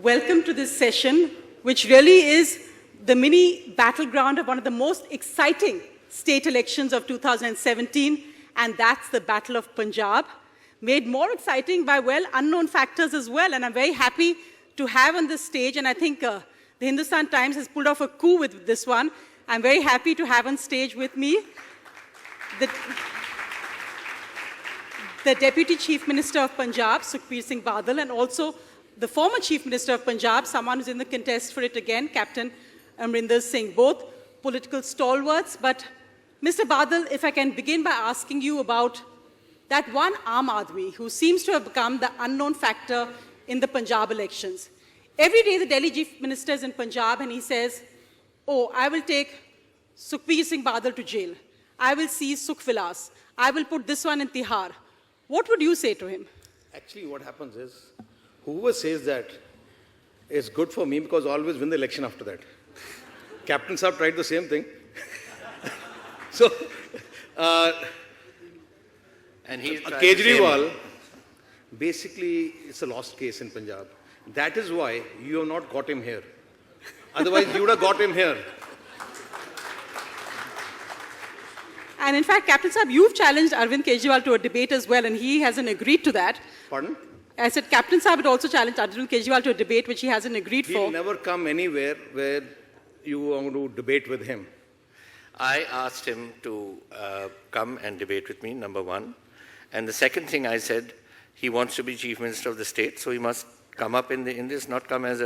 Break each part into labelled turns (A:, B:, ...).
A: welcome to this session, which really is the mini battleground of one of the most exciting state elections of 2017, and that's the Battle of Punjab, made more exciting by, well, unknown factors as well. And I'm very happy to have on this stage, and I think the Hindustan Times has pulled off a coup with this one. I'm very happy to have on stage with me the Deputy Chief Minister of Punjab, Sukhbir Singh Badal, and also the former Chief Minister of Punjab, someone who's in the contest for it again, Captain Amarinder Singh, both political stalwarts. But Mr. Badal, if I can begin by asking you about that one Aadmi who seems to have become the unknown factor in the Punjab elections. Every day the Delhi Chief Minister is in Punjab and he says, oh, I will take Sukhbir Singh Badal to jail. I will seize Sukh Vilas. I will put this one in Tihar. What would you say to him?
B: Actually, what happens is, whoever says that is good for me because I always win the election after that. Captain Saab tried the same thing. So,
C: and he's
B: Kejriwal, basically, it's a lost case in Punjab. That is why you have not got him here. Otherwise, you would have got him here.
A: And in fact, Captain Saab, you've challenged Arvind Kejriwal to a debate as well, and he hasn't agreed to that.
B: Pardon?
A: I said Captain Saab had also challenged Arvind Kejriwal to a debate which he hasn't agreed for.
B: He'll never come anywhere where you want to debate with him.
C: I asked him to come and debate with me, number one. And the second thing I said, he wants to be Chief Minister of the state, so he must come up in this, not come as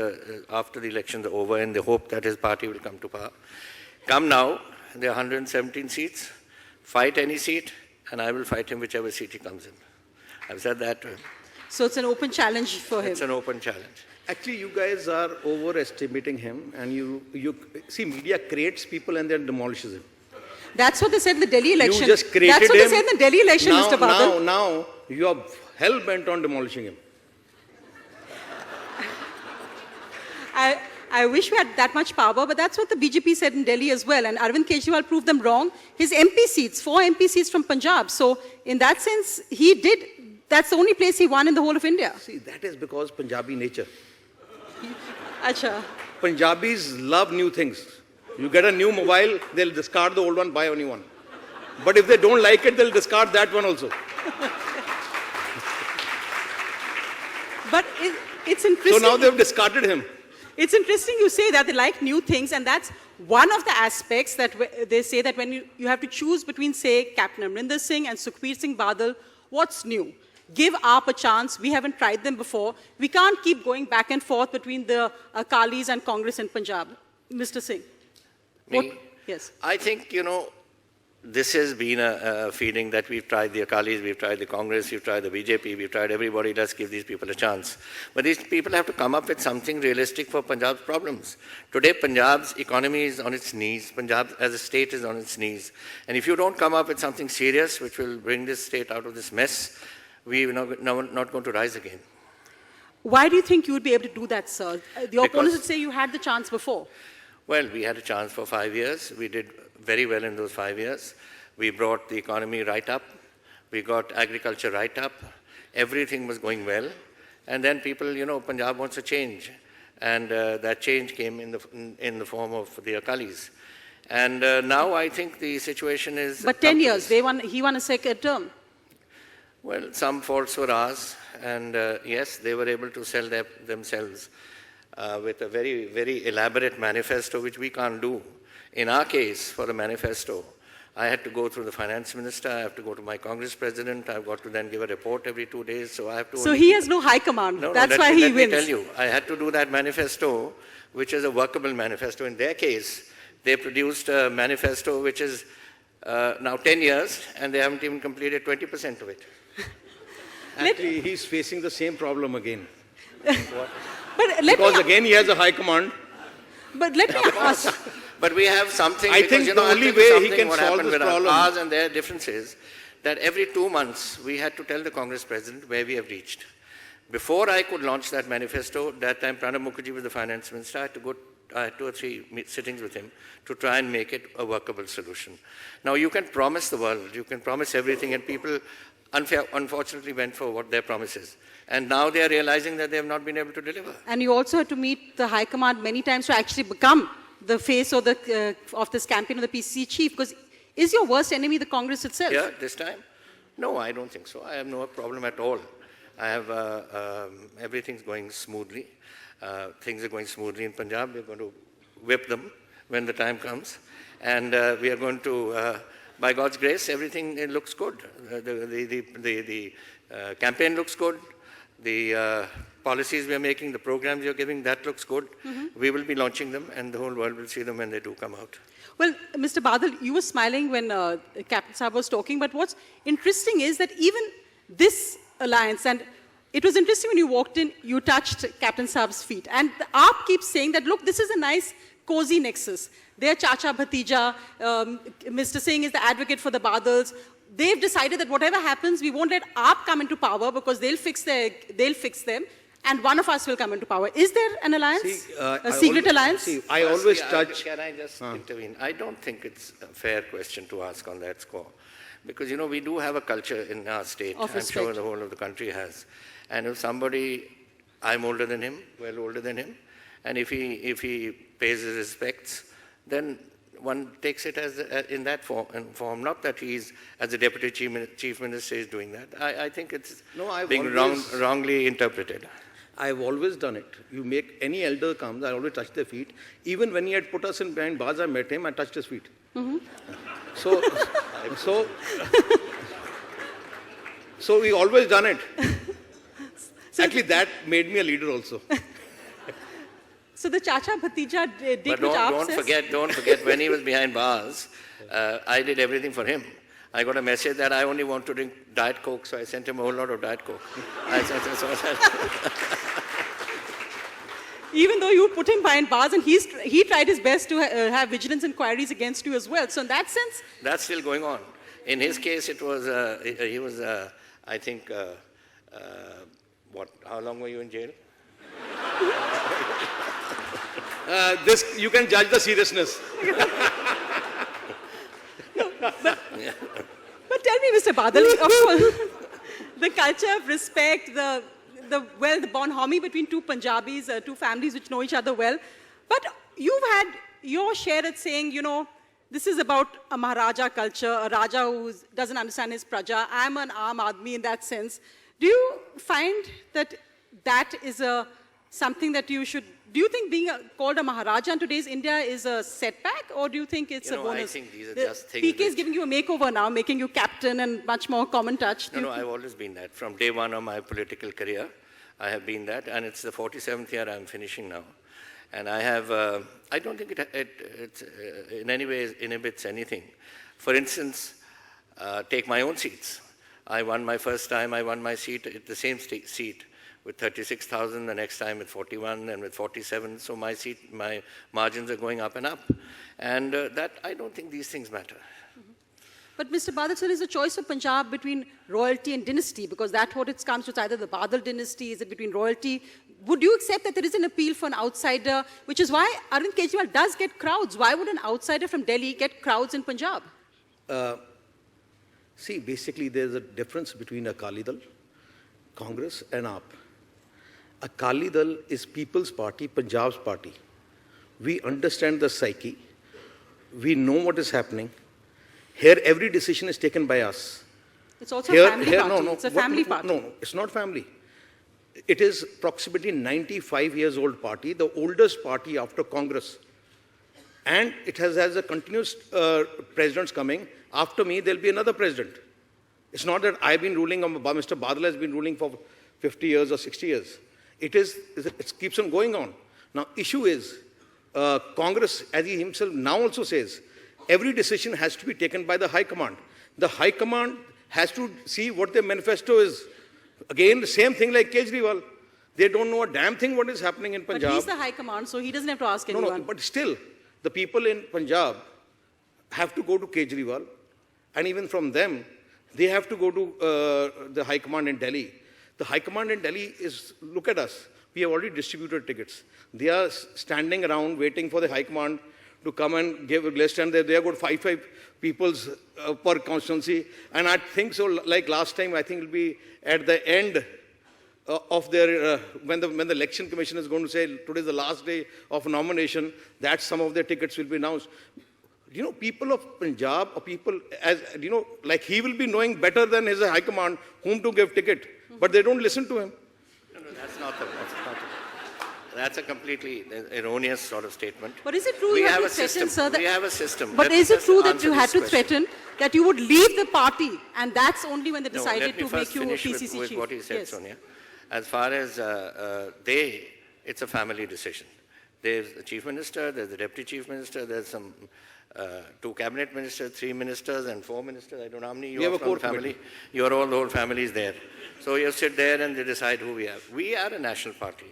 C: after the elections are over in the hope that his party will come to power. Come now, there are 117 seats. Fight any seat, and I will fight him whichever seat he comes in. I've said that to him.
A: So it's an open challenge for him.
C: It's an open challenge.
B: Actually, you guys are overestimating him, and you see, media creates people and then demolishes him.
A: That's what they said in the Delhi election.
B: You just created
A: That's what
B: him.
A: they said in the Delhi election,
B: now,
A: Mr. Badal.
B: Now, you are hell-bent on demolishing him.
A: I wish we had that much power, but that's what the BJP said in Delhi as well. And Arvind Kejriwal proved them wrong. His MP seats, 4 MP seats from Punjab. So in that sense, that's the only place he won in the whole of India.
B: See, that is because Punjabi nature.
A: Acha.
B: Punjabis love new things. You get a new mobile, they'll discard the old one, buy a new one. But if they don't like it, they'll discard that one also.
A: But it's interesting.
B: So now they've discarded him.
A: It's interesting you say that they like new things, and that's one of the aspects that they say that when you have to choose between, say, Captain Amarinder Singh and Sukhbir Singh Badal, what's new? Give AAP a chance. We haven't tried them before. We can't keep going back and forth between the Akalis and Congress in Punjab. Mr. Singh.
C: Me?
A: Yes.
C: I think, this has been a feeling that we've tried the Akalis, we've tried the Congress, we've tried the BJP, we've tried everybody. Let's give these people a chance. But these people have to come up with something realistic for Punjab's problems. Today, Punjab's economy is on its knees. Punjab as a state is on its knees. And if you don't come up with something serious which will bring this state out of this mess, we're not going to rise again.
A: Why do you think you would be able to do that, sir? The opponents would say you had the chance before.
C: Well, we had a chance for 5 years. We did very well in those 5 years. We brought the economy right up. We got agriculture right up. Everything was going well. And then people, Punjab wants a change. And that change came in the form of the Akalis. And now I think the situation is...
A: But 10 years, he won a second term.
C: Well, some faults were ours. And yes, they were able to sell themselves with a very, very elaborate manifesto, which we can't do. In our case, for a manifesto, I had to go through the finance minister, I have to go to my Congress president, I've got to then give a report every 2 days, so I have to...
A: So he has no high command, that's why he wins.
C: Let me tell you, I had to do that manifesto, which is a workable manifesto. In their case, they produced a manifesto which is now 10 years, and they haven't even completed 20% of it.
B: Actually, he's facing the same problem again.
A: Because
B: again, he has a high command.
A: But let me ask...
C: But we have something,
B: I think the only way he can solve this problem...
C: Ours and their difference is that every 2 months, we had to tell the Congress president where we have reached. Before I could launch that manifesto, that time Pranab Mukherjee was the finance minister, I had 2 or 3 sittings with him to try and make it a workable solution. Now, you can promise the world, you can promise everything, and people unfortunately went for what their promises. And now they are realizing that they have not been able to deliver.
A: And you also had to meet the High Command many times to actually become the face of, of this campaign of the PCC chief. Because is your worst enemy the Congress itself?
C: Yeah, this time? No, I don't think so. I have no problem at all. I have, everything's going smoothly. Things are going smoothly in Punjab. We're going to whip them when the time comes. And we are going to, by God's grace, everything looks good. The campaign looks good. The policies we are making, the programs we are giving, that looks good. We will be launching them, and the whole world will see them when they do come out.
A: Well, Mr. Badal, you were smiling when Captain Saab was talking, but what's interesting is that even this alliance, and it was interesting when you walked in, you touched Captain Saab's feet. And the AAP keeps saying that, look, this is a nice, cozy nexus. They're Chacha Bhatija, Mr. Singh is the advocate for the Badals. They've decided that whatever happens, we won't let AAP come into power because they'll fix them, and one of us will come into power. Is there an alliance? A secret alliance?
B: See, I always touch...
C: Can I just intervene? I don't think it's a fair question to ask on that score. Because, you know, we do have a culture in our state. I'm sure the whole of the country has. And if somebody, I'm older than him, well older than him, and if he pays his respects, then one takes it as in that form. Not that he's, as the Deputy Chief Minister, is doing that. I think it's being wrongly interpreted.
B: I've always done it. You make any elder comes, I always touch their feet. Even when he had put us in behind bars, I met him, I touched his feet. So we always done it. Actually, that made me a leader also.
A: So the Chacha Bhatija did
C: but
A: what
C: don't forget, when he was behind bars, I did everything for him. I got a message that I only want to drink Diet Coke, so I sent him a whole lot of Diet Coke.
A: Even though you put him behind bars, and he tried his best to have vigilance inquiries against you as well. So in that sense...
C: That's still going on. In his case, it was, he was, I think, how long were you in jail?
B: You can judge the seriousness.
A: But tell me, Mr. Badal, of course, the culture of respect, the bonhomie between two Punjabis, two families which know each other well. But you've had your share at saying, you know, this is about a Maharaja culture, a Raja who doesn't understand his praja. I'm an Aadmi in that sense. Do you find that that is something that you should... Do you think being called a Maharaja in today's India is a setback, or do you think it's a bonus?
C: I think these are just things...
A: PK is giving you a makeover now, making you captain and much more common touch.
C: No, I've always been that. From day one of my political career, I have been that, and it's the 47th year I'm finishing now. And I have, I don't think it in any way inhibits anything. For instance, take my own seats. I won my first time, I won my seat at the same seat with 36,000, the next time with 41 and with 47. So my margins are going up and up. And that, I don't think these things matter.
A: But Mr. Badal, sir, is a choice of Punjab between royalty and dynasty, because that's what it comes to. It's either the Badal dynasty, is it between royalty? Would you accept that there is an appeal for an outsider, which is why Arvind Kejriwal does get crowds? Why would an outsider from Delhi get crowds in Punjab?
B: See, basically there's a difference between Akali Dal, Congress and AAP. Akali Dal is People's Party, Punjab's party. We understand the psyche. We know what is happening. Here, every decision is taken by us.
A: It's also a family party.
B: No,
A: it's a family party.
B: No, it's not family. It is approximately 95 years old party, the oldest party after Congress. And it has a continuous presidents coming. After me, there'll be another president. It's not that I've been ruling, Mr. Badal has been ruling for 50 years or 60 years. It keeps on going on. Now, issue is, Congress, as he himself now also says, every decision has to be taken by the High Command. The High Command has to see what their manifesto is. Again, the same thing like Kejriwal. They don't know a damn thing what is happening in Punjab.
A: But he's the High Command, so he doesn't have to ask anyone.
B: No, but still, the people in Punjab have to go to Kejriwal, and even from them, they have to go to the High Command in Delhi. The High Command in Delhi is, look at us, we have already distributed tickets. They are standing around waiting for the High Command to come and give a list, and they have got five peoples per constituency. And I think so, like last time, I think it will be at the end of their, when the election commission is going to say today is the last day of nomination, that some of their tickets will be announced. You know, people of Punjab, or people, as you know, like he will be knowing better than his high command whom to give ticket, but they don't listen to him.
C: No, that's a completely erroneous sort of statement.
A: But is it true
C: we
A: you
C: have
A: had to threaten, sir?
C: We have a system.
A: But
C: Let
A: is
C: me
A: it true
C: just
A: that you had
C: answer
A: to
C: this question.
A: threaten that you would leave the party, and that's only when they
C: No,
A: decided to make you a
C: finish
A: PCC
C: with
A: chief?
C: what he said,
A: Yes.
C: Sonia. As far as it's a family decision. There's the chief minister, there's the deputy chief minister, there's some 2 cabinet ministers, 3 ministers, and 4 ministers. I don't know how many you are from the family. You are all, the whole family is there. So you sit there and they decide who we have. We are a national party.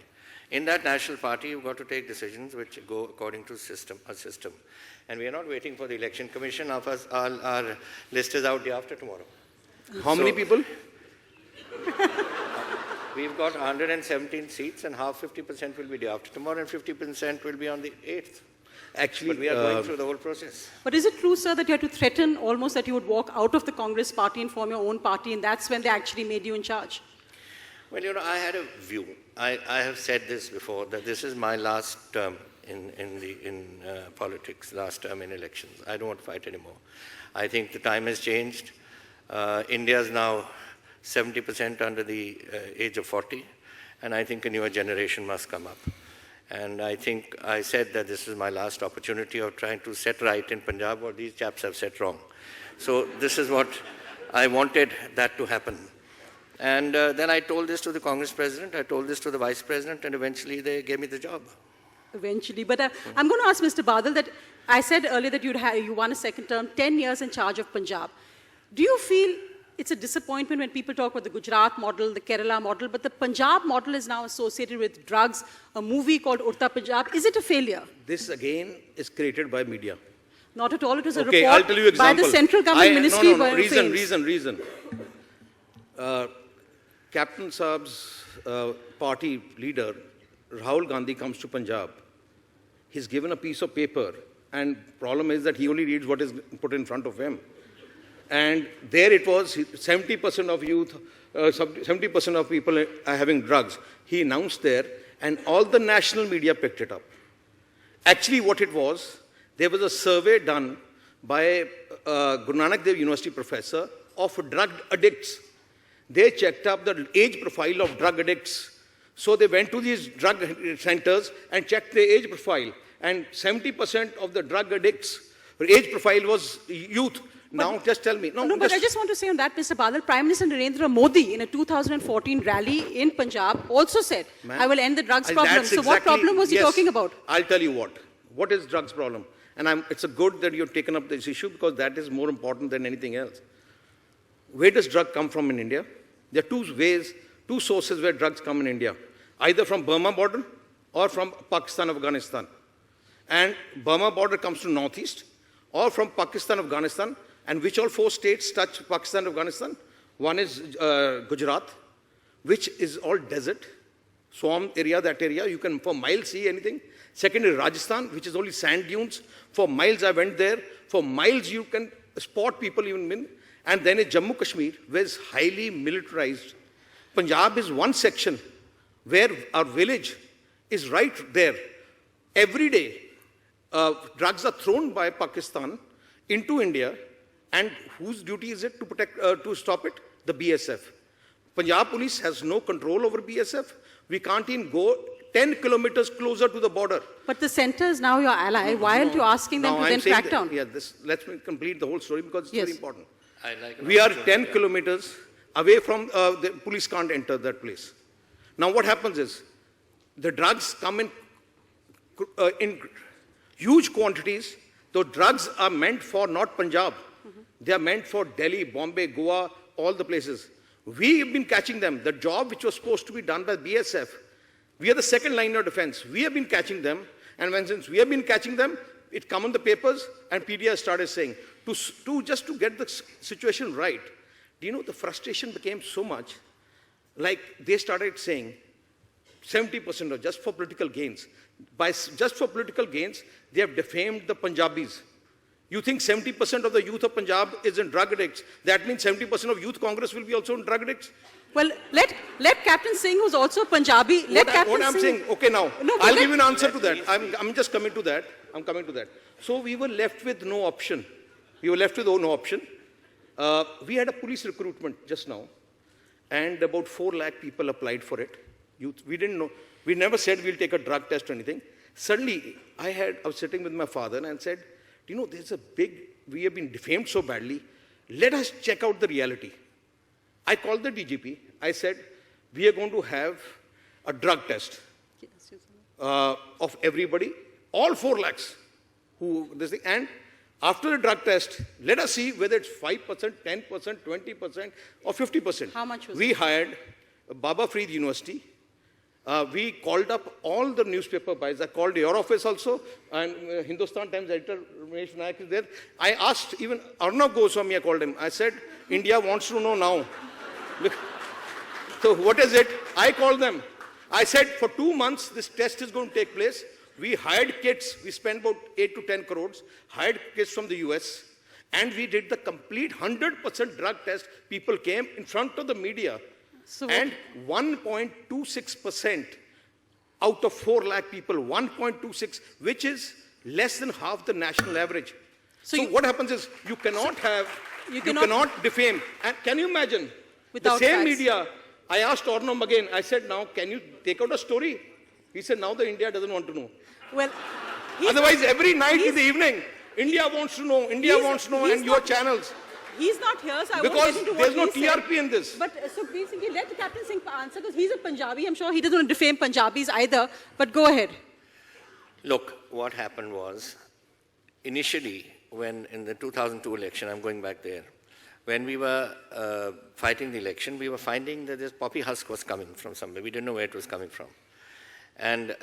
C: In that national party, you've got to take decisions which go according to a system. And we are not waiting for the election commission. Our list is out day after tomorrow.
B: How many people?
C: We've got 117 seats, and half 50% will be day after tomorrow, and 50% will be on the 8th.
B: Actually,
C: but we are going through the whole process.
A: But is it true, sir, that you had to threaten almost that you would walk out of the Congress party and form your own party, and that's when they actually made you in charge?
C: Well, you know, I had a view. I have said this before, that this is my last term in politics, last term in elections. I don't want to fight anymore. I think the time has changed. India is now 70% under the age of 40, and I think a newer generation must come up. And I think I said that this is my last opportunity of trying to set right in Punjab what these chaps have set wrong. So this is what I wanted that to happen. And then I told this to the Congress president, I told this to the vice president, and eventually they gave me the job.
A: Eventually. But I'm going to ask Mr. Badal that I said earlier that you won a second term, 10 years in charge of Punjab. Do you feel it's a disappointment when people talk about the Gujarat model, the Kerala model, but the Punjab model is now associated with drugs, a movie called Urta Punjab. Is it a failure?
B: This again is created by media.
A: Not at all. It was a
B: Okay, I'll
A: report
B: tell you example.
A: by the central government ministry.
B: No, reason. Captain Saab's party leader, Rahul Gandhi, comes to Punjab. He's given a piece of paper, and problem is that he only reads what is put in front of him. And there it was, 70% of youth, 70% of people are having drugs. He announced there, and all the national media picked it up. Actually, what it was, there was a survey done by a Guru Nanak Dev University professor of drug addicts. They checked up the age profile of drug addicts. So they went to these drug centers and checked the age profile. And 70% of the drug addicts' age profile was youth. Now, just tell me.
A: But I just want to say on that, Mr. Badal, Prime Minister Narendra Modi in a 2014 rally in Punjab also said, I will end the drugs problem. So what problem was he talking about?
B: I'll tell you what. What is drugs problem? And it's a good that you've taken up this issue because that is more important than anything else. Where does drug come from in India? There are two sources where drugs come in India. Either from Burma border or from Pakistan, Afghanistan. And Burma border comes to northeast, or from Pakistan, Afghanistan. And which all 4 states touch Pakistan, Afghanistan? One is Gujarat, which is all desert, swamp area, that area. You can for miles see anything. Second is Rajasthan, which is only sand dunes. For miles I went there. For miles you can spot people even in. And then is Jammu Kashmir, where it's highly militarized. Punjab is one section where our village is right there. Every day, drugs are thrown by Pakistan into India. And whose duty is it to protect, to stop it? The BSF. Punjab police has no control over BSF. We can't even go 10 kilometers closer to the border.
A: But the centre is now your ally. Why aren't you asking them to then crack down?
B: Let me complete the whole story because it's very important.
C: We
B: are 10 kilometers away from, the police can't enter that place. Now what happens is, the drugs come in huge quantities. Those drugs are meant for not Punjab. They are meant for Delhi, Bombay, Goa, all the places. We have been catching them. The job which was supposed to be done by BSF, we are the second line of defense. We have been catching them. And since we have been catching them, it come on the papers and PDS started saying, just to get the situation right, do you know the frustration became so much, like they started saying, 70% of just for political gains. Just for political gains, they have defamed the Punjabis. You think 70% of the youth of Punjab is in drug addicts. That means 70% of youth Congress will be also in drug addicts.
A: Well, let Captain Singh, who's also Punjabi,
B: What I'm saying, okay, now, I'll give you an answer to that. I'm just coming to that. I'm coming to that. So we were left with no option. We were left with no option. We had a police recruitment just now, and about 4 lakh people applied for it. Youth, we didn't know. We never said we'll take a drug test or anything. Suddenly, I was sitting with my father and said, you know, we have been defamed so badly. Let us check out the reality. I called the DGP. I said, we are going to have a drug test of everybody, all 4 lakhs. And after the drug test, let us see whether it's 5%, 10%, 20%, or 50%.
A: How much was it?
B: We hired Baba Farid University. We called up all the newspaper buys. I called your office also, and Hindustan Times editor Ramesh Nayak is there. I asked even Arnav Goswami, I called him. I said, India wants to know now. So what is it? I called them. I said, for 2 months, this test is going to take place. We hired kits. We spent about 8 to 10 crores, hired kits from the US, and we did the complete 100% drug test. People came in front of the media.
A: So
B: and 1.26% out of 4 lakh people, 1.26, which is less than half the national average. So what happens is you cannot defame. And can you imagine? The same media, I asked Ornam again, I said, now can you take out a story? He said, now the India doesn't want to know.
A: Well,
B: otherwise every night in the evening, India wants to know, and your channels.
A: He's not here, so I
B: because
A: won't get into what
B: there's no
A: he
B: TRP in this.
A: But Sukhbir Singh, let Captain Singh answer, because he's a Punjabi. I'm sure he doesn't want to defame Punjabis either. But go ahead.
C: Look, what happened was, initially, when in the 2002 election, I'm going back there, when we were fighting the election, we were finding that this poppy husk was coming from somewhere. We didn't know where it was coming from. And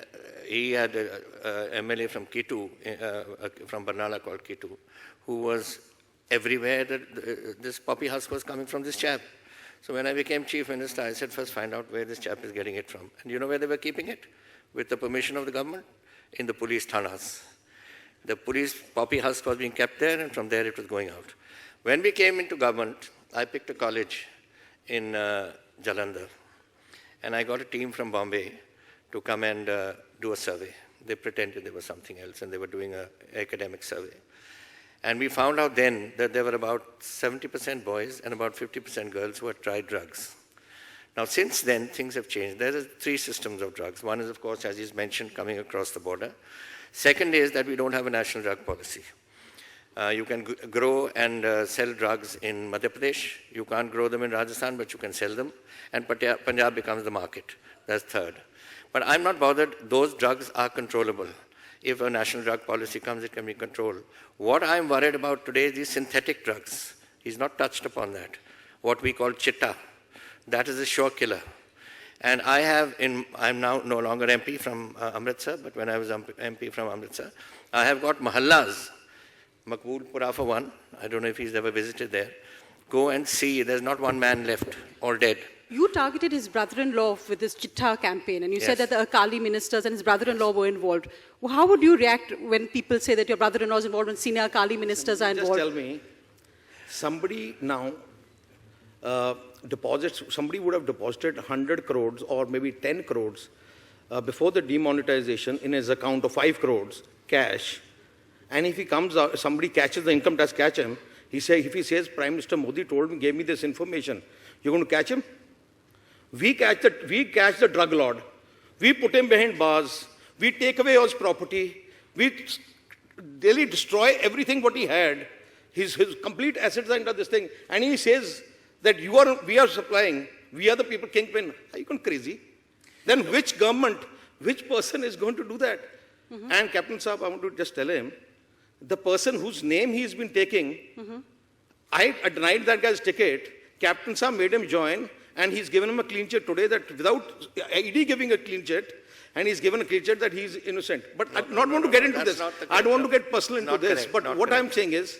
C: he had an MLA from Kitu, from Barnala called Kitu, who was everywhere that this poppy husk was coming from this chap. So when I became chief minister, I said, first find out where this chap is getting it from. And you know where they were keeping it? With the permission of the government? In the police thanas. The police poppy husk was being kept there, and from there it was going out. When we came into government, I picked a college in Jalandhar. And I got a team from Bombay to come and do a survey. They pretended there was something else, and they were doing an academic survey. And we found out then that there were about 70% boys and about 50% girls who had tried drugs. Now, since then, things have changed. There are 3 systems of drugs. One is, of course, as he's mentioned, coming across the border. Second is that we don't have a national drug policy. You can grow and sell drugs in Madhya Pradesh. You can't grow them in Rajasthan, but you can sell them. And Punjab becomes the market. That's third. But I'm not bothered. Those drugs are controllable. If a national drug policy comes, it can be controlled. What I'm worried about today is these synthetic drugs. He's not touched upon that. What we call chitta. That is a sure killer. And I'm now no longer MP from Amritsar, but when I was MP from Amritsar, I have got mahallas. Makbulpura for one. I don't know if he's ever visited there. Go and see. There's not one man left, all dead.
A: You targeted his brother-in-law with this Chitta campaign, and you said that the Akali ministers and his brother-in-law were involved. Well, how would you react when people say that your brother-in-law is involved and senior Akali ministers are involved?
B: Just tell me, somebody now somebody would have deposited 100 crores or maybe 10 crores before the demonetization in his account of 5 crores cash. And if he comes out, somebody catches the income tax, catch him. If he says, Prime Minister Modi gave me this information, you're going to catch him? We catch the drug lord. We put him behind bars. We take away his property. We really destroy everything what he had. His complete assets are under this thing. And he says that we are supplying, we are the people kingpin. Are you going crazy? Then which government, which person is going to do that? And Captain Saab, I want to just tell him, the person whose name he's been taking, I denied that guy's ticket. Captain Saab made him join. And he's given him a clean chit today that without ED giving a clean chit, and he's given a clean chit that he's innocent. But I don't want to get into this. I don't want to get personal into this. But what I'm saying is,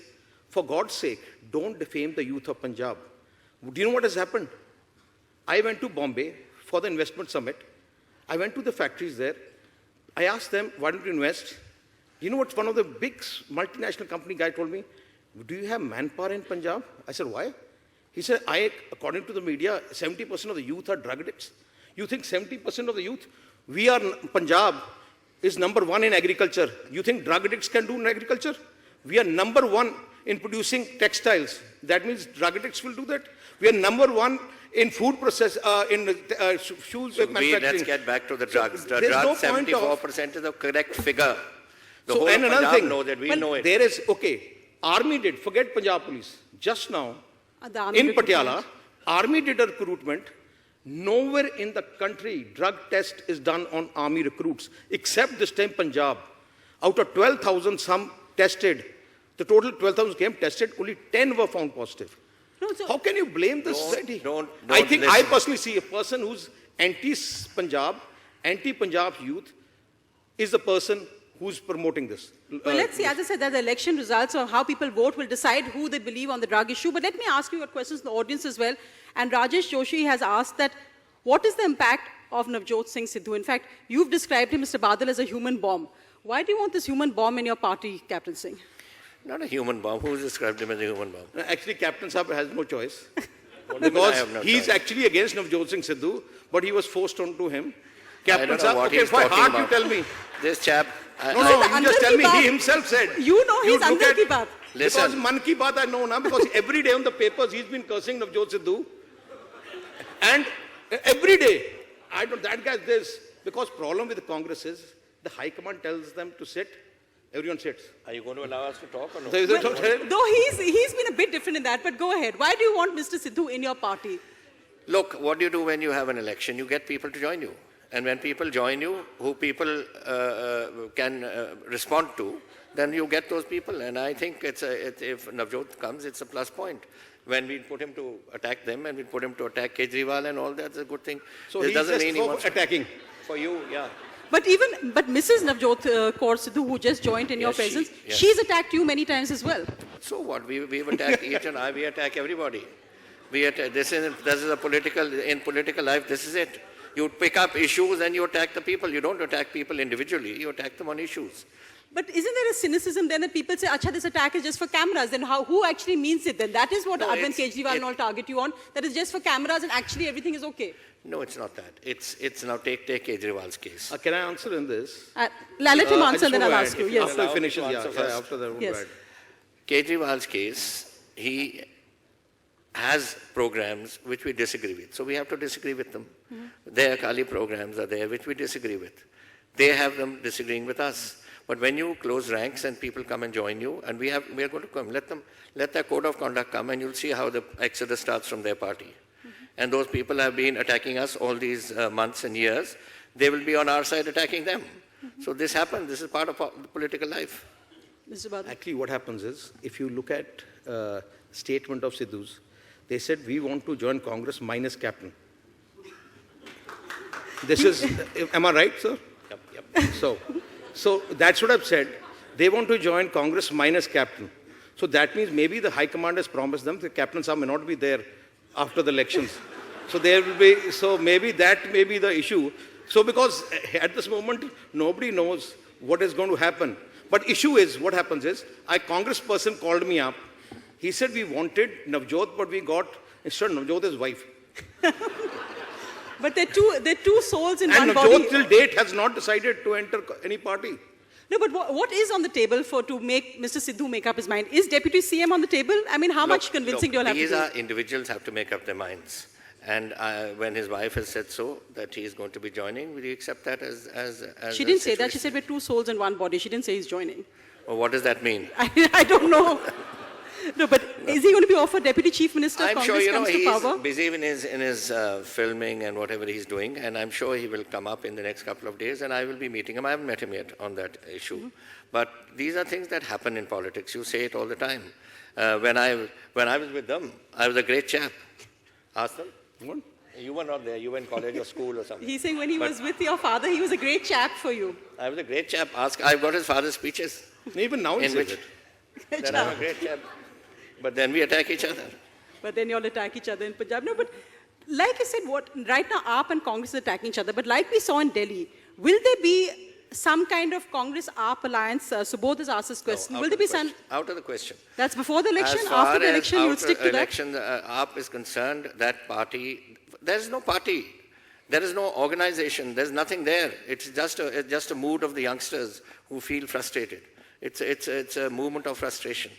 B: for God's sake, don't defame the youth of Punjab. Do you know what has happened? I went to Bombay for the investment summit. I went to the factories there. I asked them, why don't you invest? You know what one of the big multinational company guy told me? Do you have manpower in Punjab? I said, why? He said, according to the media, 70% of the youth are drug addicts. You think 70% of the youth? Punjab is number 1 in agriculture. You think drug addicts can do in agriculture? We are number 1 in producing textiles. That means drug addicts will do that. We are number 1 in food process, shoes manufacturing.
C: Let's get back to the drugs. The
B: drugs,
C: drugs, 74% is the correct figure. The
B: so,
C: whole
B: and
C: of
B: another
C: Punjab
B: thing,
C: know that we know it.
B: There is, okay, Army did, forget Punjab police. Just now, in Patiala, Army did a recruitment. Nowhere in the country drug test is done on Army recruits, except this time Punjab. Out of 12,000, some tested. The total 12,000 came tested, only 10 were found positive.
A: No, so
B: how can you blame the society?
C: Don't
B: I think
C: listen.
B: I personally see a person who's anti-Punjab, anti-Punjab youth is the person who's promoting this.
A: Well, let's see, as I said, that the election results or how people vote will decide who they believe on the drug issue. But let me ask you a question to the audience as well. And Rajesh Joshi has asked that, what is the impact of Navjot Singh Sidhu? In fact, you've described him, Mr. Badal, as a human bomb. Why do you want this human bomb in your party, Captain Singh?
C: Not a human bomb. Who's described him as a human bomb?
B: Actually, Captain Saab has no choice.
C: What do you mean I
B: Because
C: have no
B: he's
C: choice?
B: actually against Navjot Singh Sidhu, but he was forced onto him. Captain
C: don't know
B: Saab,
C: what
B: okay,
C: he's
B: why
C: talking
B: hard
C: about.
B: you tell me?
C: This chap...
B: No, you just
A: Andar
B: tell
A: ki
B: me.
A: baat.
B: He himself said.
A: You know he's
B: look
A: Andar
B: at-
A: ki baat.
B: Because
C: Listen.
B: Man Ki Baat I know now, because every day on the papers he's been cursing Navjot Sidhu. And every day, I don't, that guy this, because problem with the Congress is, the High Command tells them to sit, everyone sits.
C: Are you going to allow us to talk or no?
B: So is it okay?
A: Though he's been a bit different in that, but go ahead. Why do you want Mr. Sidhu in your party?
C: Look, what do you do when you have an election? You get people to join you. And when people join you, who people can respond to, then you get those people. And I think if Navjot comes, it's a plus point. When we put him to attack them and we put him to attack Kejriwal and all that's a good thing.
B: So
C: This
B: he's
C: doesn't
B: just
C: mean he
B: for
C: wants
B: attacking.
C: for you, yeah.
A: But Mrs. Navjot Kaur Sidhu, who just joined in your
C: Yes,
A: presence,
C: yes.
A: she's attacked you many times as well.
C: So what? We've attacked each and we attack everybody. This is a in political life, this is it. You pick up issues and you attack the people. You don't attack people individually, you attack them on issues.
A: But isn't there a cynicism then that people say, acha, this attack is just for cameras? Then who actually means it then? That is what
C: No,
A: Arvind
C: it's-
A: Kejriwal and all target you on. That is just for cameras and actually everything is okay.
C: No, it's not that. It's now take Kejriwal's case.
B: Can I answer in this?
A: Let him
B: I
A: answer,
B: just
A: then
B: want
A: I'll
B: to
A: ask
B: add,
A: you.
B: if
A: Yes.
B: After he finishes,
C: to answer first.
B: after that,
A: Yes.
B: right.
C: Kejriwal's case, he has programs which we disagree with. So we have to disagree with them. Their Kali programs are there which we disagree with. They have them disagreeing with us. But when you close ranks and people come and join you, and we are going to come, let their code of conduct come and you'll see how the exodus starts from their party. And those people have been attacking us all these months and years. They will be on our side attacking them. So this happens. This is part of the political life.
A: Mr. Badal.
B: Actually, what happens is, if you look at statement of Sidhu's, they said, we want to join Congress minus captain. This is, am I right, sir?
C: Yep.
B: So that's what I've said. They want to join Congress minus captain. So that means maybe the High Command has promised them the captain Saab may not be there after the elections. So there will be, so maybe that may be the issue. So because at this moment, nobody knows what is going to happen. But issue is, what happens is, a congressperson called me up. He said we wanted Navjot, but we got, instead Navjot his wife.
A: But they're two souls in
B: And
A: one body.
B: Navjot till date has not decided to enter any party.
A: No, but what is on the table to make Mr. Sidhu make up his mind? Is Deputy CM on the table? I mean, how much convincing do you all have to
C: These
A: do?
C: are individuals have to make up their minds. And when his wife has said so, that he is going to be joining, will you accept that as
A: She
C: a
A: didn't say that. She
C: situation?
A: said we're two souls in one body. She didn't say he's joining.
C: Well, what does that mean?
A: I don't know. No, but is he going to be offered Deputy Chief Minister if
C: I'm
A: Congress
C: sure,
A: comes to
C: he's
A: power?
C: busy in his filming and whatever he's doing, and I'm sure he will come up in the next couple of days, and I will be meeting him. I haven't met him yet on that issue. But these are things that happen in politics. You say it all the time. When I was with them, I was a great chap. Ask them.
B: What?
C: You were not there. You were in college or school or something.
A: He's saying when he was with your father, he was a great chap for you.
C: I was a great chap. I've got his father's speeches.
B: Even now he
C: In
B: says
C: which-
B: it.
C: That I'm a great chap. But then we attack each other.
A: But then you all attack each other in Punjab. No, but like I said, right now AAP and Congress are attacking each other, but like we saw in Delhi, will there be some kind of Congress-AAP alliance? Subodh has asked this question. Will there be some?
C: Out of the question.
A: That's before the election?
C: As far
A: After the
C: as
A: election, you'll stick to that?
C: election, AAP is concerned, that party, there is no party. There is no organization. There's nothing there. It's just a mood of the youngsters who feel frustrated. It's a movement of frustration.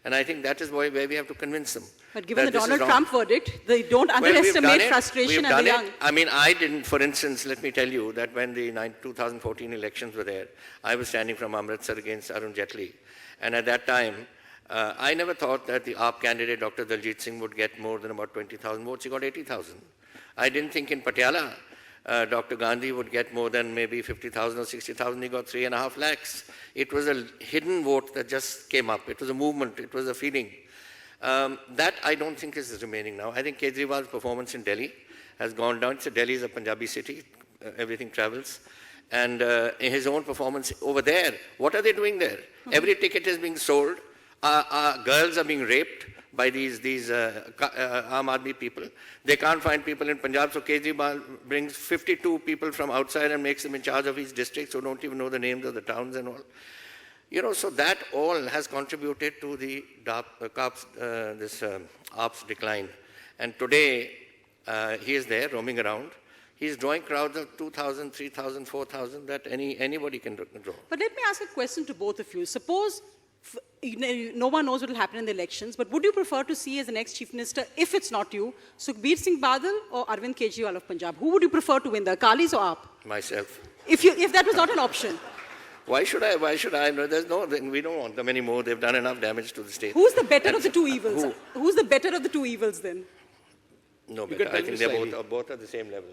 C: And I think that is where we have to convince them.
A: But given the Donald Trump verdict, they don't underestimate frustration and the young.
C: I mean, I didn't, for instance, let me tell you that when the 2014 elections were there, I was standing from Amritsar against Arun Jaitley. And at that time, I never thought that the AAP candidate, Dr. Daljit Singh, would get more than about 20,000 votes. He got 80,000. I didn't think in Patiala, Dr. Gandhi would get more than maybe 50,000 or 60,000. He got 3.5 lakhs. It was a hidden vote that just came up. It was a movement. It was a feeling. That I don't think is remaining now. I think Kejriwal's performance in Delhi has gone down. Delhi is a Punjabi city. Everything travels. And his own performance over there, what are they doing there? Every ticket is being sold. Girls are being raped by these Aam Aadmi people. They can't find people in Punjab, so Kejriwal brings 52 people from outside and makes them in charge of each district, who don't even know the names of the towns and all. You know, so that all has contributed to the AAP's decline. And today, he is there roaming around. He's drawing crowds of 2,000, 3,000, 4,000 that anybody can draw.
A: But let me ask a question to both of you. Suppose no one knows what will happen in the elections, but would you prefer to see as the next chief minister, if it's not you, Sukhbir Badal or Arvind Kejriwal of Punjab? Who would you prefer to win, the Akalis or AAP?
C: Myself.
A: If that was not an option.
C: Why should I? No, there's no, we don't want them anymore. They've done enough damage to the state.
A: Who's the better of the two evils? Who's the better of the two evils then?
C: No, better. I think they're both at the same level.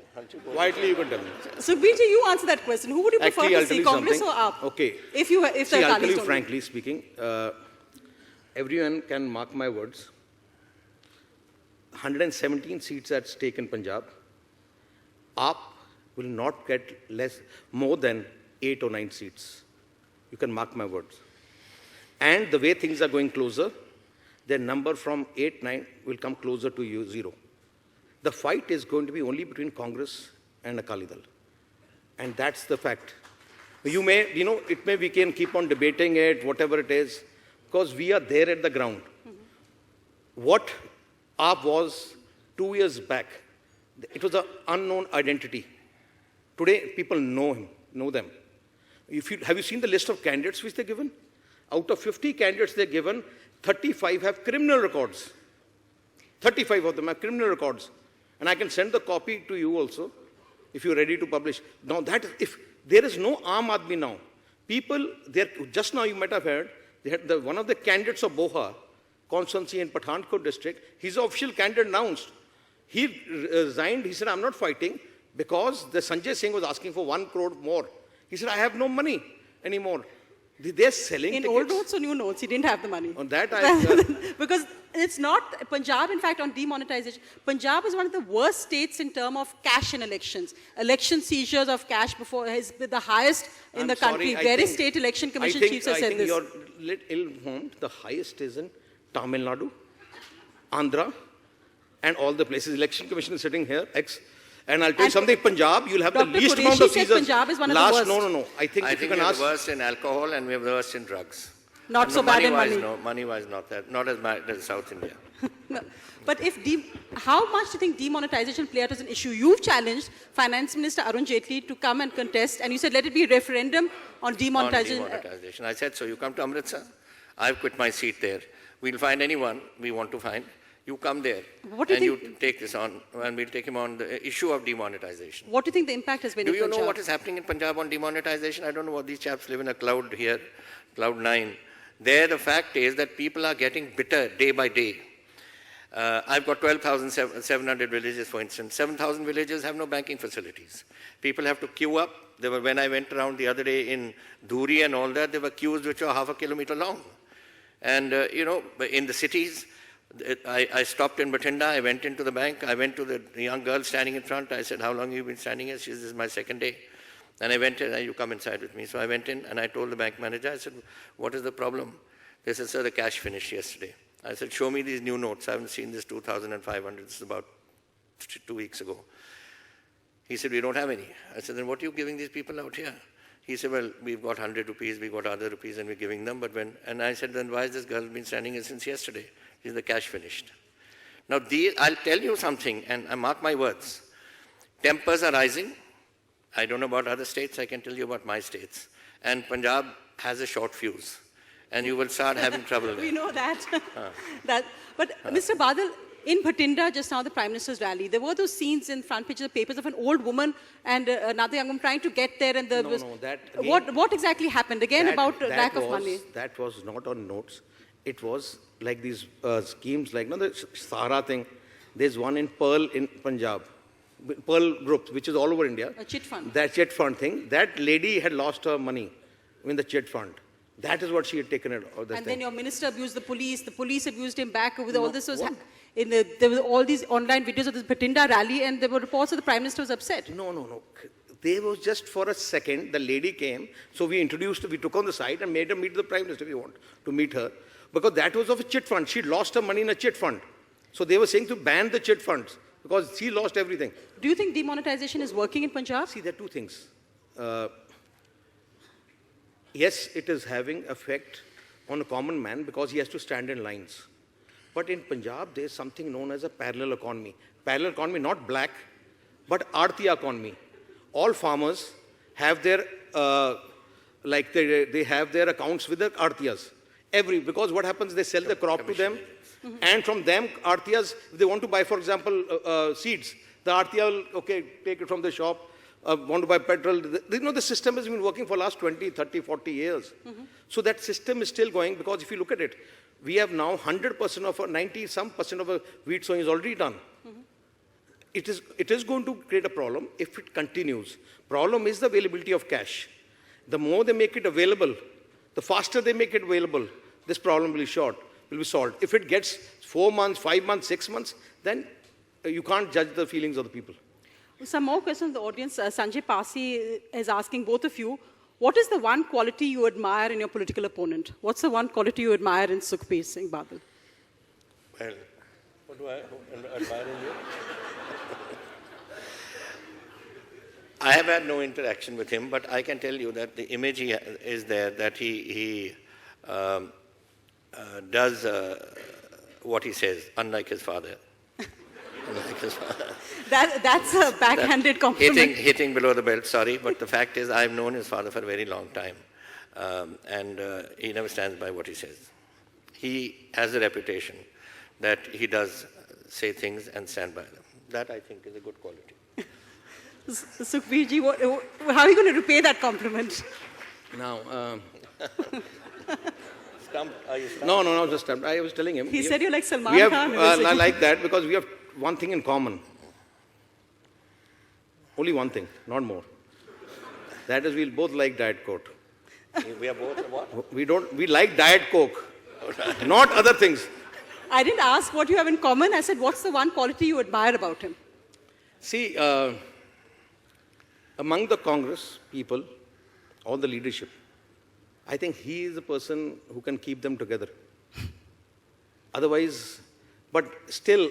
B: Quietly, you can tell me.
A: Sukhbir ji, you answer that question. Who would you prefer
B: Actually,
A: to see, Congress or AAP?
B: Okay.
A: If the
B: I'll tell you
A: don't
B: frankly speaking, everyone can mark my words. 117 seats at stake in Punjab. AAP will not get more than 8 or 9 seats. You can mark my words. And the way things are going closer, their number from 8, 9 will come closer to 0. The fight is going to be only between Congress and Akali Dal. And that's the fact. We can keep on debating it, whatever it is, because we are there at the ground. What AAP was 2 years back, it was an unknown identity. Today, people know them. Have you seen the list of candidates which they're given? Out of 50 candidates they're given, 35 have criminal records. 35 of them have criminal records. And I can send the copy to you also, if you're ready to publish. Now, if there is no Aam Aadmi now, people, just now you might have heard, they had one of the candidates of Boha, constituency in Pathankot district, his official candidate announced. He resigned, he said, I'm not fighting, because the Sanjay Singh was asking for 1 crore more. He said, I have no money anymore. They're selling
A: in
B: tickets.
A: old notes or new notes, he didn't have the money.
B: On that,
A: because it's not Punjab, in fact, on demonetization. Punjab is one of the worst states in terms of cash in elections. Election seizures of cash before is the highest in the country. Various state election commission chiefs have said this.
B: I think you're ill-informed. The highest is in Tamil Nadu, Andhra, and all the places. Election commission is sitting here. And I'll tell you something, Punjab, you'll have
A: Dr.
B: the least
A: Qureshi
B: amount of
A: says
B: seizures.
A: Punjab is one of the worst.
B: No. I think
C: we have the worst in alcohol and we have the worst in drugs.
A: Not so bad in money.
C: No, money-wise not that. Not as bad as South India.
A: No. But how much do you think demonetization play out as an issue? You've challenged Finance Minister Arun Jaitley to come and contest, and you said let it be a referendum on demonetization.
C: On demonetization. I said, so you come to Amritsar. I've quit my seat there. We'll find anyone we want to find. You come there and you take this on, and we'll take him on the issue of demonetization.
A: What do you think the impact has been in Punjab?
C: Do you know what is happening in Punjab on demonetization? I don't know what these chaps live in a cloud here, cloud 9. There, the fact is that people are getting bitter day by day. I've got 12,700 villages, for instance. 7,000 villages have no banking facilities. People have to queue up. When I went around the other day in Dhuri and all that, there were queues which were half a kilometer long. And, in the cities, I stopped in Bathinda, I went into the bank, I went to the young girl standing in front, I said, how long have you been standing here? She said, this is my second day. And I went in, you come inside with me. So I went in and I told the bank manager, I said, what is the problem? They said, sir, the cash finished yesterday. I said, show me these new notes. I haven't seen this 2,500, this is about 2 weeks ago. He said, we don't have any. I said, then what are you giving these people out here? He said, well, we've got 100 rupees, we've got other rupees, and we're giving them. And I said, then why has this girl been standing here since yesterday? Is the cash finished? Now, I'll tell you something, and I mark my words. Tempers are rising. I don't know about other states, I can tell you about my states. And Punjab has a short fuse. And you will start having trouble.
A: We know that. But Mr. Badal, in Bhatinda, just now the Prime Minister's rally, there were those scenes in front page of the papers of an old woman and another young woman trying to get there. And what exactly happened? Again, about lack of money.
B: That was not on notes. It was like these schemes, like the Sahara thing. There's one in Pearl in Punjab. Pearl Group, which is all over India.
A: A chit fund.
B: That chit fund thing. That lady had lost her money in the chit fund. That is what she had taken it.
A: And then your minister abused the police abused him back with all this. There were all these online videos of this Bhatinda rally, and there were reports that the Prime Minister was upset.
B: No. They was just for a second, the lady came, so we took on the side and made her meet the Prime Minister if you want to meet her. Because that was of a chit fund. She lost her money in a chit fund. So they were saying to ban the chit funds because she lost everything.
A: Do you think demonetization is working in Punjab?
B: See, there are two things. Yes, it is having effect on a common man because he has to stand in lines. But in Punjab, there is something known as a parallel economy. Parallel economy, not black, but Aarti economy. All farmers have their, they have their accounts with the Aartiyas. Because what happens, they sell the crop to them, and from them, Aartiyas, if they want to buy, for example, seeds, the Aartiya will, take it from the shop, want to buy petrol. The system has been working for the last 20, 30, 40 years. So that system is still going because if you look at it, we have now 100% of 90% of our wheat sowing is already done. It is going to create a problem if it continues. Problem is the availability of cash. The more they make it available, the faster they make it available, this problem will be solved. If it gets 4 months, 5 months, 6 months, then you can't judge the feelings of the people.
A: Some more questions in the audience. Sanjay Pasi is asking both of you, what is the one quality you admire in your political opponent? What's the one quality you admire in Sukhbir Singh Badal?
C: Well, what do I admire in you? I have had no interaction with him, but I can tell you that the image is there that he does what he says, unlike his father.
A: That's a backhanded compliment.
C: Hitting below the belt, sorry, but the fact is I've known his father for a very long time, and he never stands by what he says. He has a reputation that he does say things and stand by them. That, I think, is a good quality.
A: Sukhbirji, how are you going to repay that compliment?
B: Now,
C: Stumped? Are you stumped?
B: No, just stumped. I was telling him.
A: He said you're like Salman Khan.
B: I like that because we have one thing in common. Only one thing, not more. That is, we both like Diet Coke.
C: We are both what?
B: We like Diet Coke, not other things.
A: I didn't ask what you have in common. I said, what's the one quality you admire about him?
B: See, among the Congress people, all the leadership, I think he is the person who can keep them together. Otherwise, but still,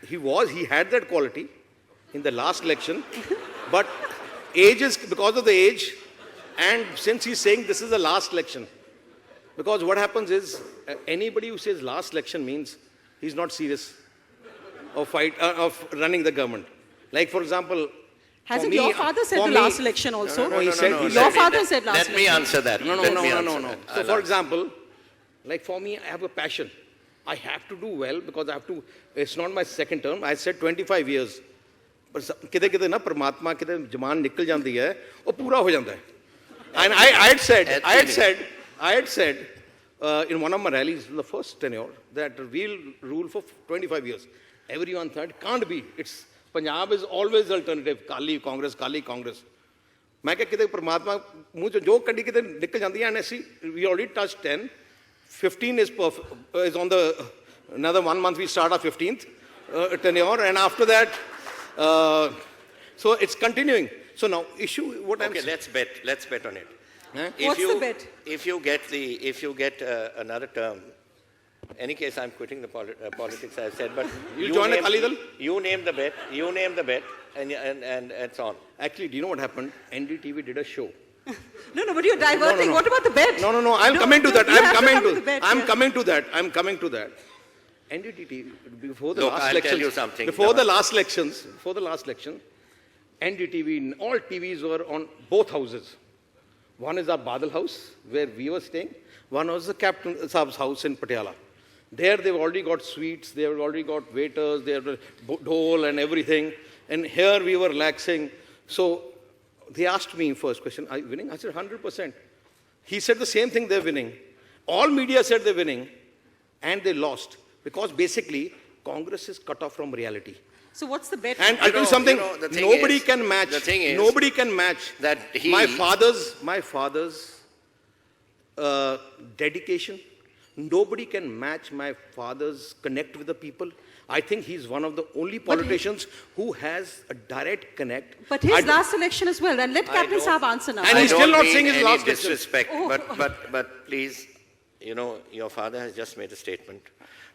B: he had that quality in the last election, but because of the age, and since he's saying this is the last election, because what happens is, anybody who says last election means he's not serious of running the government. Like, for example,
A: hasn't your father said the last election also?
B: No, he said
A: your father said last election.
C: Let me answer that.
B: No. So, for example, like for me, I have a passion. I have to do well because it's not my second term. I said 25 years. But kide na Paramatma kide jaman nikal jandi hai, wo pura ho janda hai. And I had said in one of my rallies in the first tenure that we'll rule for 25 years. Everyone thought it can't be. Punjab is always alternative. Kali Congress. मैं क्या कहते परमात्मा मुँह जो कड़ी किते निकल जाती है and we already touched 10, 15 is on the another 1 month we start our 15th tenure and after that so it's continuing. So now
C: let's bet on it.
A: What's the bet?
C: If you get another term, any case, I'm quitting the politics, I've said, but
B: You'll join the Akali Dal?
C: You name the bet, and it's on.
B: Actually, do you know what happened? NDTV did a show.
A: No, but you're diverting.
B: No.
A: What about the bet?
B: No. I'm coming to that.
A: You have to come to the bet,
B: I'm
A: yeah.
B: coming to that. NDTV, before the
C: Look,
B: last
C: I'll
B: elections,
C: tell you something.
B: before the last election, NDTV, all TVs were on both houses. One is our Badal house, where we were staying. One was the Captain Saab's house in Patiala. There they've already got suites, they've already got waiters, they have a dole and everything. And here we were relaxing. So they asked me first question, are you winning? I said 100%. He said the same thing, they're winning. All media said they're winning, and they lost. Because basically, Congress is cut off from reality.
A: So what's the bet?
B: And I'll tell you something,
C: the thing
B: nobody
C: is-
B: can match.
C: the thing is
B: Nobody can match
C: that he-
B: my father's dedication. Nobody can match my father's connect with the people. I think he's one of the only politicians who has a direct connect.
A: But his last election as well. And let Captain
C: don't-
A: Saab answer now.
B: And he's
C: I
B: still
C: don't
B: not
C: mean
B: saying his
C: any
B: last election.
C: disrespect,
A: Oh.
C: but please, your father has just made a statement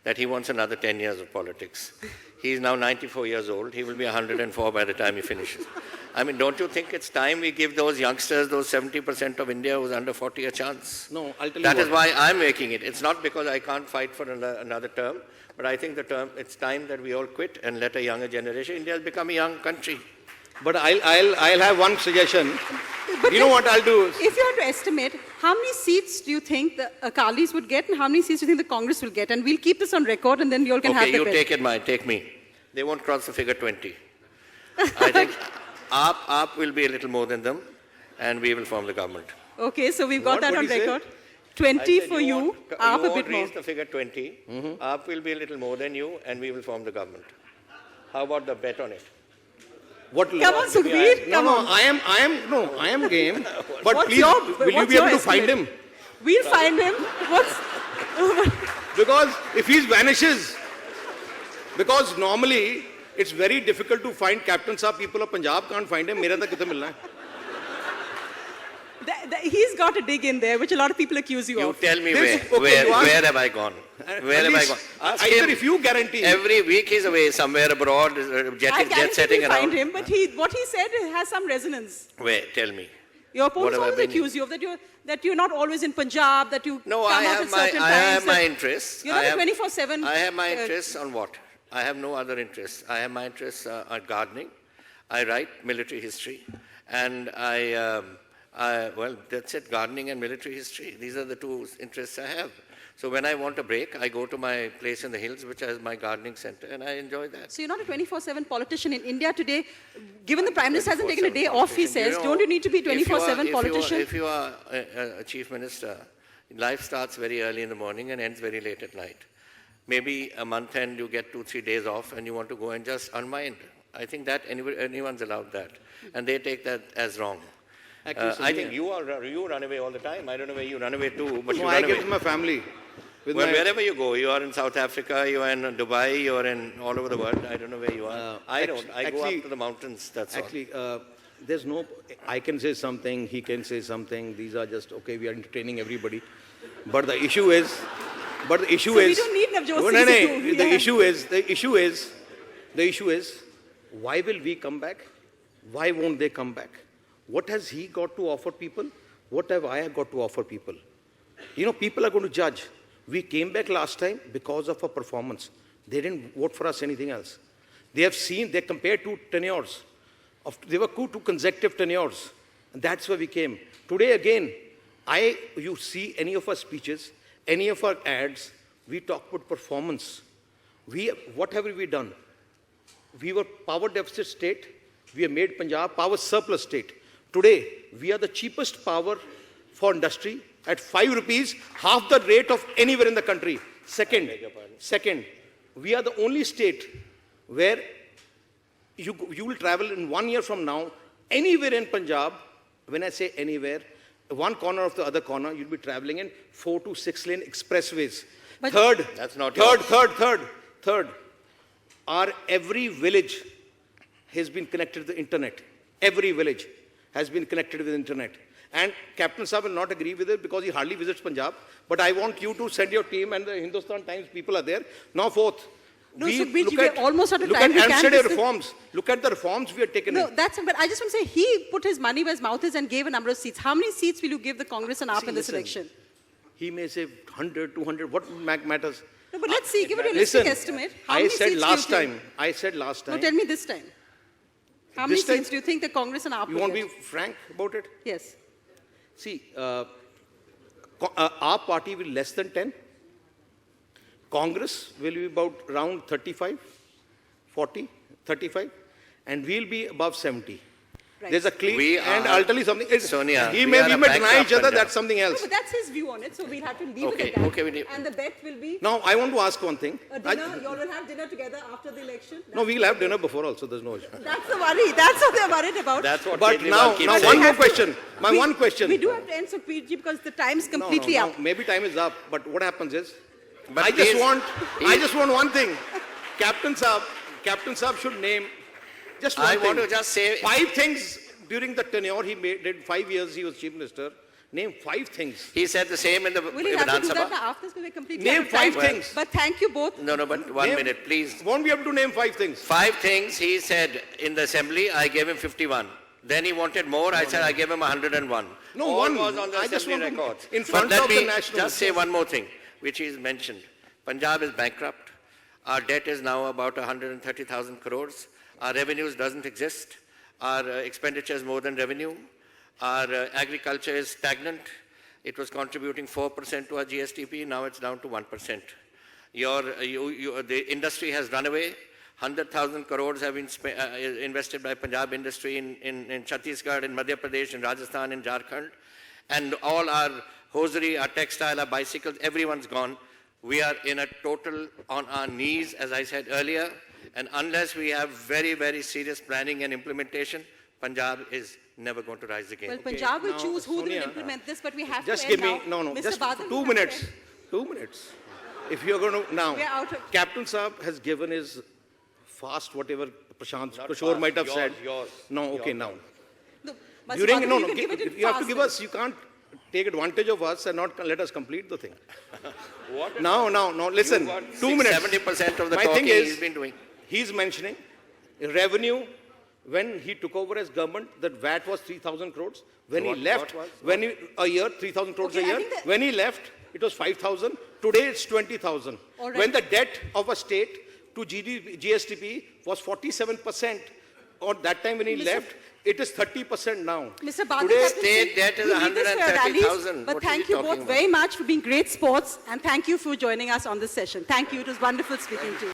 C: that he wants another 10 years of politics. He's now 94 years old. He will be 104 by the time he finishes. I mean, don't you think it's time we give those youngsters, those 70% of India who's under 40, a chance?
B: No, I'll tell you
C: That is
B: what.
C: why I'm making it. It's not because I can't fight for another term, but I think it's time that we all quit and let a younger generation. India has become a young country.
B: But I'll have one suggestion.
A: But
B: You know what I'll do?
A: If you had to estimate, how many seats do you think the Akalis would get and how many seats do you think the Congress will get? And we'll keep this on record and then you all can have
C: Okay,
A: the
C: you
A: bet.
C: take me. They won't cross the figure 20. I think AAP will be a little more than them, and we will form the government.
A: Okay, so we've got
B: What
A: that
B: would
A: on
B: he say?
A: record.
C: I
A: 20
C: said
A: for you,
C: won't-
A: up a
C: won't
A: bit more.
C: reach the figure 20. AAP will be a little more than you, and we will form the government. How about the bet on it?
B: What
A: Come on, Sukhbir,
B: No,
A: come
B: no,
A: on.
B: I am game. But
A: What's
B: please,
A: your-
B: will you
A: what's
B: be able
A: your
B: to find
A: estimate?
B: him?
A: We'll find him.
B: Because if he vanishes, because normally it's very difficult to find Captain Saab. People of Punjab can't find him. Mera tak kithe milna hai?
A: He's got a dig in there, which a lot of people accuse you
C: You
A: of.
C: tell me
B: This- okay, you ask-
C: where have I gone? Where have I gone? Ask
B: Either
C: him.
B: if you guarantee.
C: Every week he's away somewhere abroad,
A: I
C: jet
A: guarantee
C: setting
A: we'll find
C: around.
A: him, but what he said has some resonance.
C: Where? Tell me.
A: Your
C: What
A: opponents
C: have I
A: always
C: been-
A: accuse you of that you're not always in Punjab, that you
C: No,
A: come
C: I
A: out
C: have
A: at certain
C: I
A: times.
C: have my
A: that
C: interests.
A: You're not
C: I
A: a
C: have-
A: 24/7.
C: I have my interests on what? I have no other interests. I have my interests on gardening. I write military history. And well, that's it, gardening and military history. These are the two interests I have. So when I want a break, I go to my place in the hills, which is my gardening center, and I enjoy that.
A: So you're not a 24/7 politician in India today. Given the Prime Minister hasn't taken a day off, he
C: politician.
A: says, don't you need to be 24/7 politician?
C: If you are a chief minister, life starts very early in the morning and ends very late at night. Maybe a month end you get 2-3 days off and you want to go and just unwind. I think that anyone's allowed that. And they take that as wrong.
B: Actually,
C: I think you run away all the time. I don't know where you run away to, but
B: No,
C: you
B: I
C: run
B: get
C: away.
B: with my family. With
C: Well,
B: my,
C: wherever you go, you are in South Africa, you are in Dubai, you are in all over the world. I don't know where you are. I don't. I go
B: actually-
C: up to the mountains, that's all.
B: Actually, there's no, I can say something, he can say something. These are just, okay, we are entertaining everybody. But the issue is,
A: So we don't need Navjot
B: No,
A: Singh
B: no,
A: to
B: no.
A: do.
B: The
A: Yeah.
B: issue is, why will we come back? Why won't they come back? What has he got to offer people? What have I got to offer people? People are going to judge. We came back last time because of our performance. They didn't vote for us anything else. They compared two tenures. There were two consecutive tenures. And that's where we came. Today again, you see any of our speeches, any of our ads, we talk about performance. What have we done? We were power deficit state. We have made Punjab power surplus state. Today, we are the cheapest power for industry at 5 rupees, half the rate of anywhere in the country. Second, we are the only state where you will travel in 1 year from now, anywhere in Punjab. When I say anywhere, one corner of the other corner, you'll be traveling in 4 to 6 lane expressways.
A: But-
C: That's not
B: Third, our every village has been connected to the internet. Every village has been connected with the internet. And Captain Saab will not agree with it because he hardly visits Punjab. But I want you to send your team, and the Hindustan Times people are there. Now, fourth.
A: No, Sukhbir ji, we are almost out of time.
B: Look at MCD reforms. Look at the reforms we have taken.
A: No, that's, but I just want to say, he put his money where his mouth is and gave a number of seats. How many seats will you give the Congress and AAP in this election?
B: He may say 100, 200, what matters?
A: No, but let's see, give a realistic estimate. How many
B: I said
A: seats
B: last
A: do you think?
B: time. I said last time.
A: No, tell me this time. How many seats do you think the Congress and AAP
B: You
A: will
B: want to
A: get?
B: be frank about it?
A: Yes.
B: See, our party will less than 10. Congress will be about around 35, 40, 35. And we'll be above 70.
A: Right.
B: There's a clean, and I'll tell you something.
C: Sonia,
B: we may deny each other, that's something else.
A: No, but that's his view on it, so we'll have to leave
C: Okay,
A: it at that.
C: okay,
A: and the bet will be
B: Now, I want to ask one thing.
A: a dinner. You all will have dinner together after the election.
B: No, we'll have dinner before also, there's no issue.
A: That's the worry. That's what they're worried about.
C: That's what
B: But
C: Kejriwal
B: now
C: keeps saying.
B: one more question. One question.
A: We do have to end, Sukhbir ji, because the time's completely up.
B: Maybe time is up, but what happens is,
C: But
B: I just want one thing. Captain Saab should name just one thing.
C: I want to just say
B: 5 things during the tenure he did 5 years he was chief minister. Name 5 things.
C: he said the same in the
A: Will you have to
C: Vidhan
A: do that
C: Sabha.
A: after this? Because we're completely
B: Name
A: out of time.
B: 5 things.
A: But thank you both.
C: No, but one minute, please.
B: Won't be able to name 5 things.
C: 5 things he said in the assembly, I gave him 51. Then he wanted more, I said I gave him 101.
B: No,
C: All
B: one.
C: was on the
B: I just
C: assembly
B: want to-
C: records.
B: in
C: But
B: front
C: let
B: of the
C: me
B: national-
C: just say one more thing, which he's mentioned. Punjab is bankrupt. Our debt is now about 130,000 crores. Our revenues doesn't exist. Our expenditure is more than revenue. Our agriculture is stagnant. It was contributing 4% to our GSDP. Now it's down to 1%. The industry has run away. 100,000 crores have been invested by Punjab industry in Chhattisgarh, in Madhya Pradesh, in Rajasthan, in Jharkhand. And all our hosiery, our textile, our bicycles, everyone's gone. We are in a total on our knees, as I said earlier. And unless we have very, very serious planning and implementation, Punjab is never going to rise again.
A: Well, Punjab will
B: now,
A: choose who
B: Sonia,
A: will implement this, but we have
B: Just
A: to
B: give
A: end
B: me,
A: now.
B: no,
A: Mr.
B: just
A: Badal,
B: 2
A: we have to
B: minutes.
A: end.
B: 2 minutes. If you're going to, now,
A: We're out of-
B: Captain Saab has given his fast, whatever Prashant
C: Not
B: Kishore
C: fast,
B: might have
C: yours,
B: said.
C: yours.
B: No, okay, now.
A: No, Mr.
B: During,
A: Badal,
B: no,
A: you
B: no,
A: can give it in
B: you have to
A: fast
B: give
A: then.
B: us, you can't take advantage of us and not let us complete the thing.
C: What?
B: No, listen, 2 minutes.
C: 70% of the
B: My
C: talking
B: thing is,
C: he's been doing.
B: he's mentioning revenue. When he took over as government, that VAT was 3,000 crores. When he left, a year, 3,000 crores
A: Okay,
B: a
A: I
B: year.
A: think that-
B: When he left, it was 5,000. Today, it's 20,000.
A: All right.
B: When the debt of a state to GSDP was 47%, or that time when he left, it is 30% now.
A: Mr. Badal,
B: Today,
A: Captain
C: state
A: Singh,
C: debt is
A: we need this for our
C: 130,000.
A: rallies, But
C: What is
A: thank
C: he
A: you
C: talking
A: both
C: about?
A: very much for being great sports, and thank you for joining us on this session. Thank you. It was wonderful speaking to you.